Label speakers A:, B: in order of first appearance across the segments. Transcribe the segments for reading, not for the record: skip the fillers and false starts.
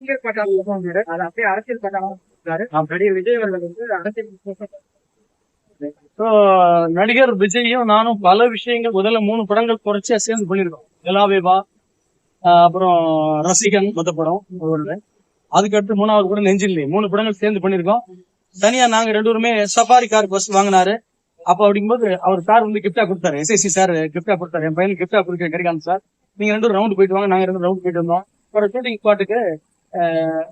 A: ரசிகர் பட்டாளம் அது அப்படியே அரசியல் பட்டாளம் அப்படியே விஜய் அவர்கள் வந்து அரசியல்.
B: So, நடிகர் விஜயும் நானும் பல விஷயங்கள் முதல்ல 3 படங்கள் குறைச்சியா சேர்ந்து பண்ணிருக்கோம். எல்லாவேவா, அப்புறம் ரசிகன் மொத்த படம், அதுக்கடுத்து 3வது படம் நெஞ்சில்லை. 3 படங்கள் சேர்ந்து பண்ணிருக்கோம். தனியா நாங்க 2 பேருமே சஃபாரி கார் பஸ் வாங்கினாரு. அப்ப அப்படிங்கும்போது அவர் கார் வந்து கிஃப்டா கொடுத்தாரு. எஸ்ஐசி சார் கிஃப்டா கொடுத்தாரு. என் பையனுக்கு கிஃப்டா கொடுக்க கிடைக்காது சார், நீங்க 2 ரவுண்ட் போயிட்டு வாங்க. நாங்க 2 ரவுண்ட் போயிட்டு வந்தோம். ஒரு ஷூட்டிங் ஸ்பாட்டுக்கு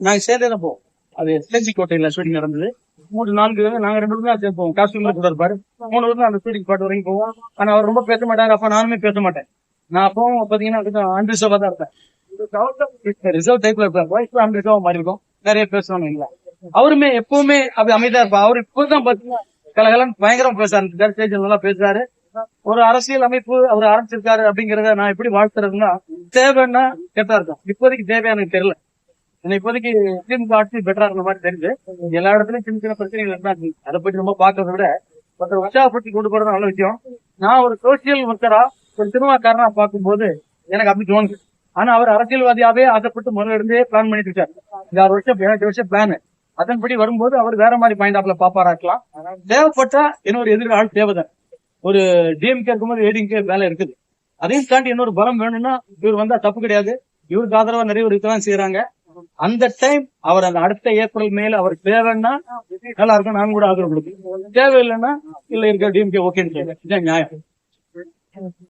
B: நாங்க சேர்ந்தே தான் போவோம். அது செஞ்சி கோட்டையில ஷூட்டிங் நடந்தது. 3-4 நாங்க 2 பேரும் தான் சேர்ந்து போவோம். காஸ்டியூம்ல கூட இருப்பாரு. 3 பேரும் அந்த ஷூட்டிங் ஸ்பாட் வரைக்கும் போவோம். ஆனா அவர் ரொம்ப பேச மாட்டாரு. அப்ப நானுமே பேச மாட்டேன். நான் அப்பவும் பாத்தீங்கன்னா அன்ரிசர்வா தான் இருப்பேன். ரிசர்வ் டைப்ல இருப்பேன். வாய்ஸ் அன்ரிசர்வா மாறி இருக்கும். நிறைய பேசணும் இல்ல. அவருமே எப்பவுமே அப்படி அமைதியா இருப்பார். அவரு இப்பதான் பாத்தீங்கன்னா கலகலன்னு பயங்கரம் பேச ஆரம்பிச்சிருக்காரு. ஸ்டேஜ் நல்லா பேசுறாரு. ஒரு அரசியல் அமைப்பு அவர் ஆரம்பிச்சிருக்காரு அப்படிங்கறத நான் எப்படி வாழ்த்துறதுன்னா, தேவைன்னா கெட்டா இருக்கும். இப்போதைக்கு தேவையா எனக்கு தெரியல. இப்போதைக்கு திமுக ஆட்சி பெட்டரா இருந்த மாதிரி தெரியுது. எல்லா இடத்துலயும் சின்ன சின்ன பிரச்சனைகள் இருந்தா அதை பத்தி ரொம்ப பாக்குறத விட ஒருத்தர் உற்சாகப்படுத்தி கொண்டு போறது நல்ல விஷயம். நான் ஒரு சோசியல் ஒர்க்கரா, ஒரு சினிமாக்காரனா பார்க்கும்போது எனக்கு அப்படி தோணுது. ஆனா அவர் அரசியல்வாதியாவே ஆசைப்பட்டு முதல்ல இருந்தே பிளான் பண்ணிட்டு இருக்காரு. 6 வருஷம் 7 வருஷம் பிளான். அதன்படி வரும்போது அவர் வேற மாதிரி பாயிண்ட் ஆஃப்ல பாப்பாராக்கலாம். தேவைப்பட்டா இன்னொரு எதிர்கால தேவைதான். ஒரு டிஎம்கே இருக்கும்போது ஏடிஎம்கே வேலை இருக்குது. அதையும் தாண்டி இன்னொரு பலம் வேணும்னா இவர் வந்தா தப்பு கிடையாது. இவருக்கு ஆதரவா நிறைய பேர் இருக்கதான் செய்யறாங்க. அந்த டைம் அவர் அந்த அடுத்த ஏப்ரல் மேல அவர் தேவைன்னா நல்லா இருக்கும். நானும் கூட ஆதரவு கொடுப்பேன். தேவையில்லைன்னா இல்ல இருக்க டிஎம்கே ஓகேன்னு சொல்றேன். இதான் நியாயம்.